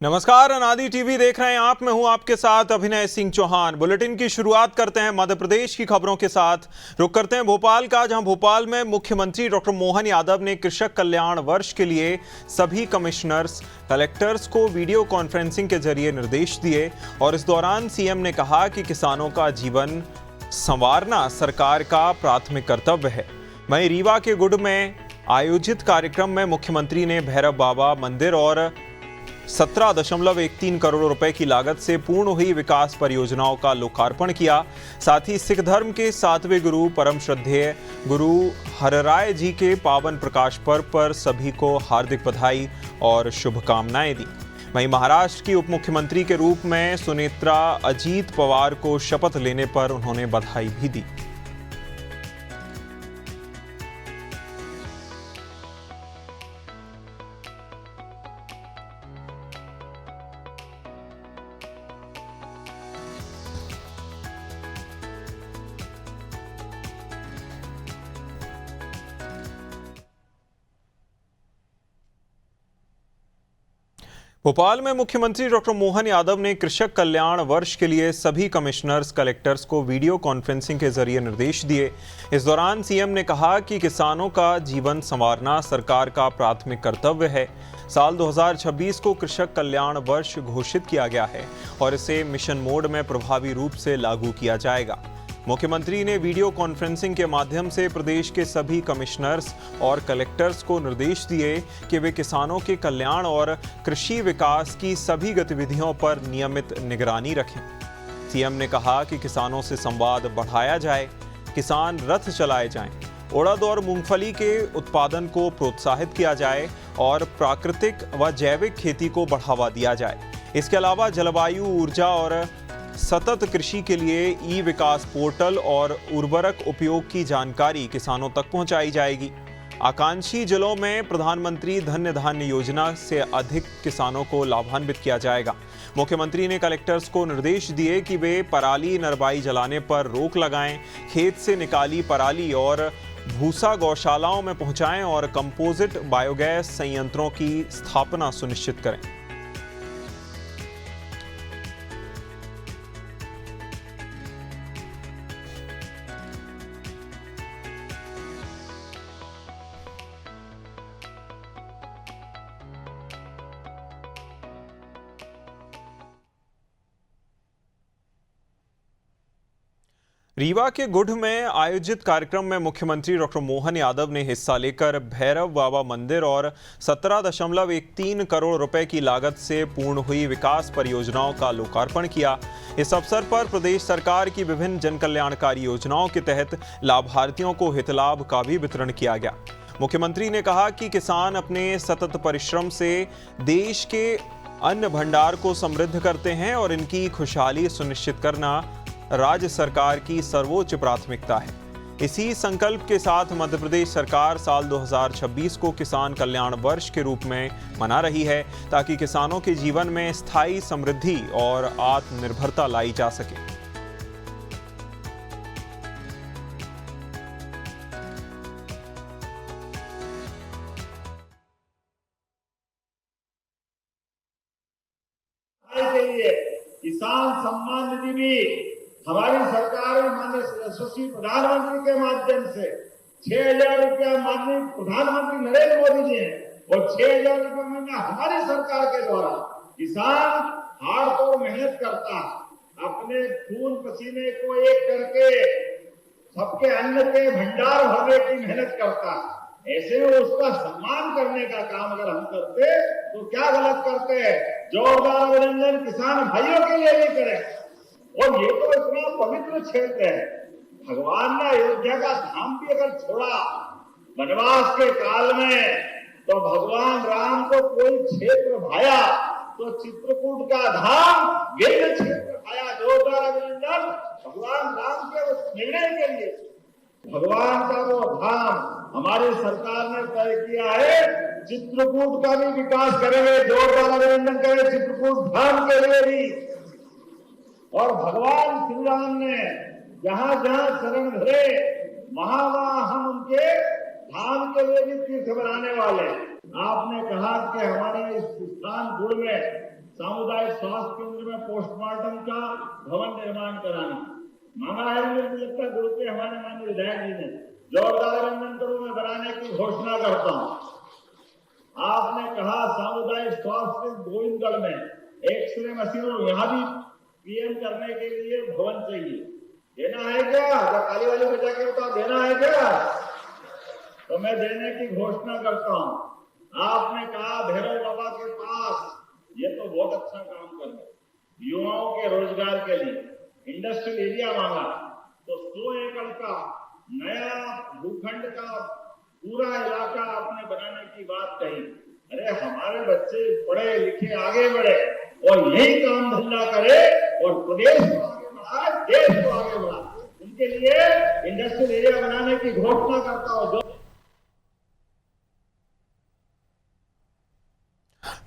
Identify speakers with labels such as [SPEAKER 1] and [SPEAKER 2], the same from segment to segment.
[SPEAKER 1] नमस्कार, अनादि टीवी देख रहे हैं आप। मैं हूं आपके साथ अभिनय सिंह चौहान। बुलेटिन की शुरुआत करते हैं मध्य प्रदेश की खबरों के साथ। रुक करते हैं भोपाल का, जहां भोपाल में मुख्यमंत्री डॉक्टर मोहन यादव ने कृषक कल्याण वर्ष के लिए सभी कमिश्नर्स, कलेक्टर्स को वीडियो कॉन्फ्रेंसिंग के जरिए निर्देश दिए। और इस दौरान सीएम ने कहा कि किसानों का जीवन संवारना सरकार का प्राथमिक कर्तव्य है। वहीं रीवा के गुड में आयोजित कार्यक्रम में मुख्यमंत्री ने भैरव बाबा मंदिर और 17.13 करोड़ रुपए की लागत से पूर्ण हुई विकास परियोजनाओं का लोकार्पण किया। साथ ही सिख धर्म के 7वें गुरु परम श्रद्धेय गुरु हरराय जी के पावन प्रकाश पर्व पर सभी को हार्दिक बधाई और शुभकामनाएं दी। वहीं महाराष्ट्र की उप मुख्यमंत्री के रूप में सुनेत्रा अजीत पवार को शपथ लेने पर उन्होंने बधाई भी दी। भोपाल में मुख्यमंत्री डॉक्टर मोहन यादव ने कृषक कल्याण वर्ष के लिए सभी कमिश्नर्स, कलेक्टर्स को वीडियो कॉन्फ्रेंसिंग के जरिए निर्देश दिए। इस दौरान सीएम ने कहा कि किसानों का जीवन संवारना सरकार का प्राथमिक कर्तव्य है। साल 2026 को कृषक कल्याण वर्ष घोषित किया गया है और इसे मिशन मोड में प्रभावी रूप से लागू किया जाएगा। मुख्यमंत्री ने वीडियो कॉन्फ्रेंसिंग के माध्यम से प्रदेश के सभी कमिश्नर्स और कलेक्टर्स को निर्देश दिए कि वे किसानों के कल्याण और कृषि विकास की सभी गतिविधियों पर नियमित निगरानी रखें। सीएम ने कहा कि किसानों से संवाद बढ़ाया जाए, किसान रथ चलाए जाएं, उड़द और मूंगफली के उत्पादन को प्रोत्साहित किया जाए और प्राकृतिक व जैविक खेती को बढ़ावा दिया जाए। इसके अलावा जलवायु, ऊर्जा और सतत कृषि के लिए ई विकास पोर्टल और उर्वरक उपयोग की जानकारी किसानों तक पहुंचाई जाएगी। आकांक्षी जिलों में प्रधानमंत्री धन्य धान्य योजना से अधिक किसानों को लाभान्वित किया जाएगा। मुख्यमंत्री ने कलेक्टर्स को निर्देश दिए कि वे पराली नरवाई जलाने पर रोक लगाएं, खेत से निकाली पराली और भूसा गौशालाओं में पहुंचाएं और कंपोजिट बायोगैस संयंत्रों की स्थापना सुनिश्चित करें। रीवा के गुढ़ में आयोजित कार्यक्रम में मुख्यमंत्री डॉक्टर मोहन यादव ने हिस्सा लेकर भैरव बाबा मंदिर और 17.13 करोड़ रुपए की लागत से पूर्ण हुई विकास परियोजनाओं का लोकार्पण किया। इस अवसर पर प्रदेश सरकार की विभिन्न जन कल्याणकारी योजनाओं के तहत लाभार्थियों को हितलाभ का भी वितरण किया गया। मुख्यमंत्री ने कहा कि किसान अपने सतत परिश्रम से देश के अन्न भंडार को समृद्ध करते हैं और इनकी खुशहाली सुनिश्चित करना राज्य सरकार की सर्वोच्च प्राथमिकता है। इसी संकल्प के साथ मध्य प्रदेश सरकार साल 2026 को किसान कल्याण वर्ष के रूप में मना रही है, ताकि किसानों के जीवन में स्थायी समृद्धि और आत्मनिर्भरता लाई जा सके।
[SPEAKER 2] किसान सम्मान निधि भी हमारी सरकार में माननीय यशस्वी प्रधानमंत्री के माध्यम से 6,000 रुपया माननीय प्रधानमंत्री नरेंद्र मोदी जी हैं और 6,000 रुपया महीना हमारी सरकार के द्वारा किसान हाड़ तोड़ मेहनत करता है, अपने खून पसीने को एक करके सबके अन्न के भंडार भरने की मेहनत करता है। ऐसे में उसका सम्मान करने का काम अगर हम करते तो क्या गलत करते हैं। जोरदार अभिनंदन किसान भाइयों के लिए भी करें। और ये तो इतना पवित्र क्षेत्र है, भगवान ने अयोध्या का धाम भी अगर छोड़ा वनवास के काल में, तो भगवान राम को कोई क्षेत्र भाया तो चित्रकूट का धाम विंध्य क्षेत्र भाया। जोरदार अभिनंदन भगवान राम के उस निर्णय के लिए। भगवान का वो धाम हमारी सरकार ने तय किया है, चित्रकूट का भी विकास करेंगे। जोरदार अभिनंदन करें चित्रकूट धाम के लिए भी। और भगवान श्री राम ने जहां जहां शरण धरे वहां वहां हम उनके धाम के लिए भी तीर्थ बनाने वाले। आपने कहा कि हमारे इस स्थान गुड़ में सामुदायिक स्वास्थ्य केंद्र में पोस्टमार्टम का भवन निर्माण कराना मांगा है। मुझे लगता है गुरु के हमारे माननीय विधायक जी ने जोरदार अभिनंदन करूं, मैं बनाने की घोषणा करता हूं। आपने कहा सामुदायिक स्वास्थ्य गोविंदगढ़ में एक्सरे मशीन और यहां भी पीएम करने के लिए भवन चाहिए। देना है क्या? जब काली वाली बचा के तो देना है क्या? तो मैं देने की घोषणा करता हूं। आपने कहा भैरव बाबा के पास, ये तो बहुत अच्छा काम कर रहे हैं। युवाओं के रोजगार के लिए इंडस्ट्रियल एरिया मांगा तो 100 एकड़ का नया भूखंड का पूरा इलाका आपने बनाने की बात कही। अरे हमारे बच्चे पढ़े लिखे आगे बढ़े और यही काम धंधा करे और प्रदेश को आगे बढ़ाए, देश को आगे बढ़ाए, उनके लिए इंडस्ट्रियल एरिया बनाने की घोषणा करता हूं।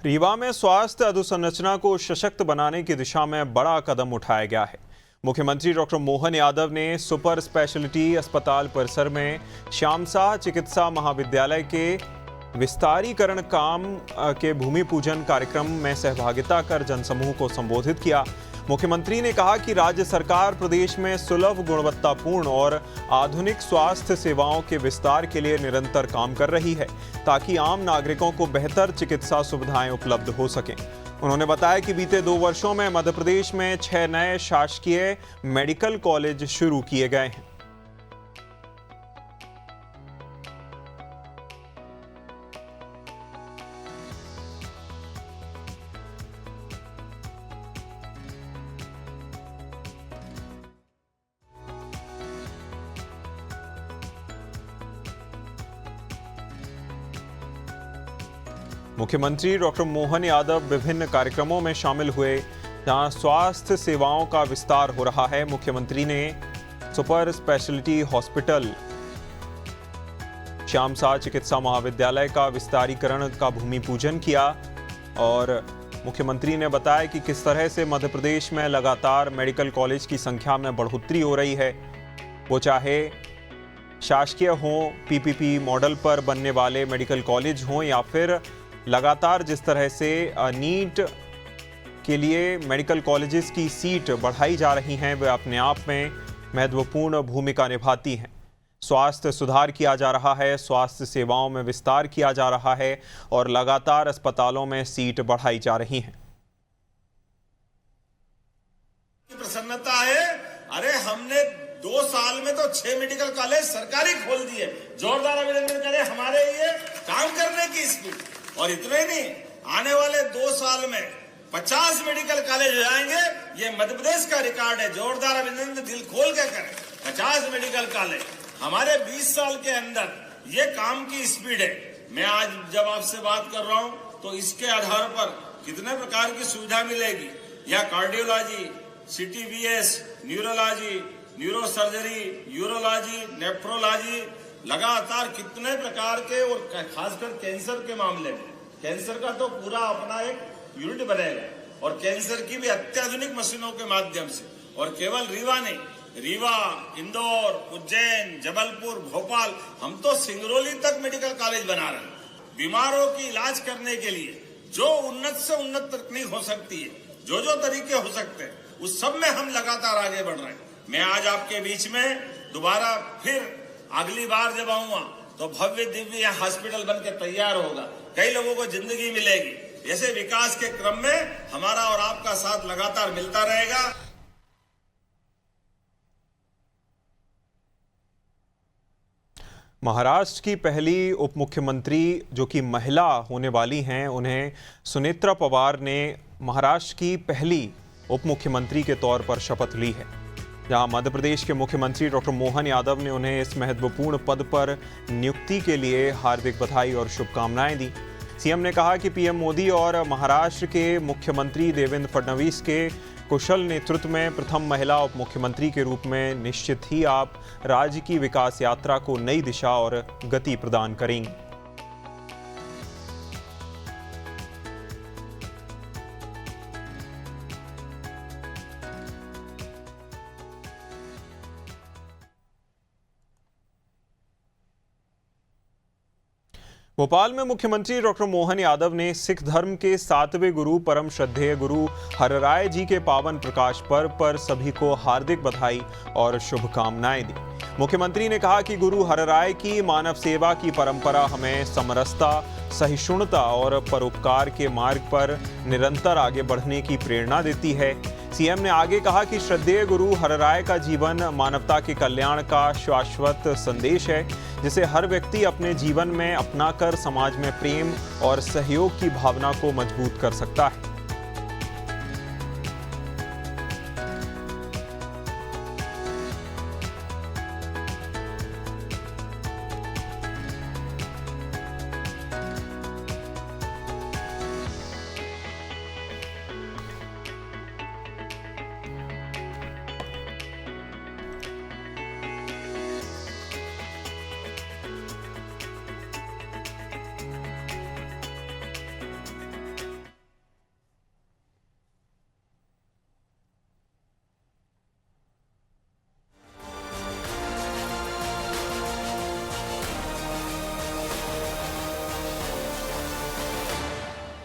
[SPEAKER 1] रीवा में स्वास्थ्य अधोसंरचना को सशक्त बनाने की दिशा में बड़ा कदम उठाया गया है। मुख्यमंत्री डॉक्टर मोहन यादव ने सुपर स्पेशलिटी अस्पताल परिसर में श्याम शाह चिकित्सा महाविद्यालय के विस्तारीकरण काम के भूमि पूजन कार्यक्रम में सहभागिता कर जनसमूह को संबोधित किया। मुख्यमंत्री ने कहा कि राज्य सरकार प्रदेश में सुलभ, गुणवत्तापूर्ण और आधुनिक स्वास्थ्य सेवाओं के विस्तार के लिए निरंतर काम कर रही है ताकि आम नागरिकों को बेहतर चिकित्सा सुविधाएं उपलब्ध हो सकें। उन्होंने बताया कि बीते 2 वर्षों में मध्य प्रदेश में 6 नए शासकीय मेडिकल कॉलेज शुरू किए गए हैं। मुख्यमंत्री डॉक्टर मोहन यादव विभिन्न कार्यक्रमों में शामिल हुए जहां स्वास्थ्य सेवाओं का विस्तार हो रहा है। मुख्यमंत्री ने super speciality hospital Shyam Shah चिकित्सा महाविद्यालय का विस्तारीकरण का भूमि पूजन किया और मुख्यमंत्री ने बताया कि किस तरह से मध्य प्रदेश में लगातार मेडिकल कॉलेज की संख्या में बढ़ोतरी हो रही है, वो चाहे शासकीय हों, पीपीपी मॉडल पर बनने वाले मेडिकल कॉलेज हों या फिर लगातार जिस तरह से नीट के लिए मेडिकल कॉलेजेस की सीट बढ़ाई जा रही हैं, वे अपने आप में महत्वपूर्ण भूमिका निभाती हैं। स्वास्थ्य सुधार किया जा रहा है, स्वास्थ्य सेवाओं में विस्तार किया जा रहा है और लगातार अस्पतालों में सीट बढ़ाई जा रही हैं।
[SPEAKER 3] प्रसन्नता है। अरे हमने 2 साल में तो 6 मेडिकल कॉलेज सरकारी खोल दिए। जोरदार अभिनंदन करें हमारे ये काम करने की स्पीड। और इतना ही नहीं, आने वाले 2 साल में 50 मेडिकल कॉलेज हो जाएंगे। ये मध्य प्रदेश का रिकॉर्ड है। जोरदार अभिनंदन दिल खोल के करें। 50 मेडिकल कॉलेज हमारे 20 साल के अंदर, ये काम की स्पीड है। मैं आज जब आपसे बात कर रहा हूं तो इसके आधार पर कितने प्रकार की सुविधा मिलेगी। या cardiology, CTVS, neurology, neurosurgery, urology, nephrology, लगातार कितने प्रकार के, और खासकर कैंसर के मामले में कैंसर का तो पूरा अपना एक यूनिट बनेगा और कैंसर की भी अत्याधुनिक मशीनों के माध्यम से। और केवल रीवा नहीं, रीवा, इंदौर, उज्जैन, जबलपुर, भोपाल, हम तो सिंगरौली तक मेडिकल कॉलेज बना रहे हैं। बीमारों की इलाज करने के लिए जो उन्नत से उन्नत तकनीक हो सकती है, जो तरीके हो सकते हैं, उस सब में हम लगातार आगे बढ़ रहे हैं। मैं आज आपके बीच में दोबारा फिर अगली बार जब आऊंगा तो भव्य दिव्य हॉस्पिटल बन के तैयार होगा। कई लोगों को जिंदगी मिलेगी। ऐसे विकास के क्रम में हमारा और आपका साथ लगातार मिलता रहेगा।
[SPEAKER 1] महाराष्ट्र की पहली उप मुख्यमंत्री जो कि महिला होने वाली हैं, उन्हें सुनेत्रा पवार ने महाराष्ट्र की पहली उप मुख्यमंत्री के तौर पर शपथ ली है। जहां मध्य प्रदेश के मुख्यमंत्री डॉक्टर मोहन यादव ने उन्हें इस महत्वपूर्ण पद पर नियुक्ति के लिए हार्दिक बधाई और शुभकामनाएं दी। सीएम ने कहा कि पीएम मोदी और महाराष्ट्र के मुख्यमंत्री देवेंद्र फडणवीस के कुशल नेतृत्व में प्रथम महिला उप मुख्यमंत्री के रूप में निश्चित ही आप राज्य की विकास यात्रा को नई दिशा और गति प्रदान करेंगी। भोपाल में मुख्यमंत्री डॉक्टर मोहन यादव ने सिख धर्म के 7वें गुरु परम श्रद्धेय गुरु हरराय जी के पावन प्रकाश पर्व पर सभी को हार्दिक बधाई और शुभकामनाएं दी। मुख्यमंत्री ने कहा कि गुरु हरराय की मानव सेवा की परंपरा हमें समरसता, सहिष्णुता और परोपकार के मार्ग पर निरंतर आगे बढ़ने की प्रेरणा देती है। सीएम ने आगे कहा कि श्रद्धेय गुरु हरराय का जीवन मानवता के कल्याण का शाश्वत संदेश है, जिसे हर व्यक्ति अपने जीवन में अपनाकर समाज में प्रेम और सहयोग की भावना को मजबूत कर सकता है।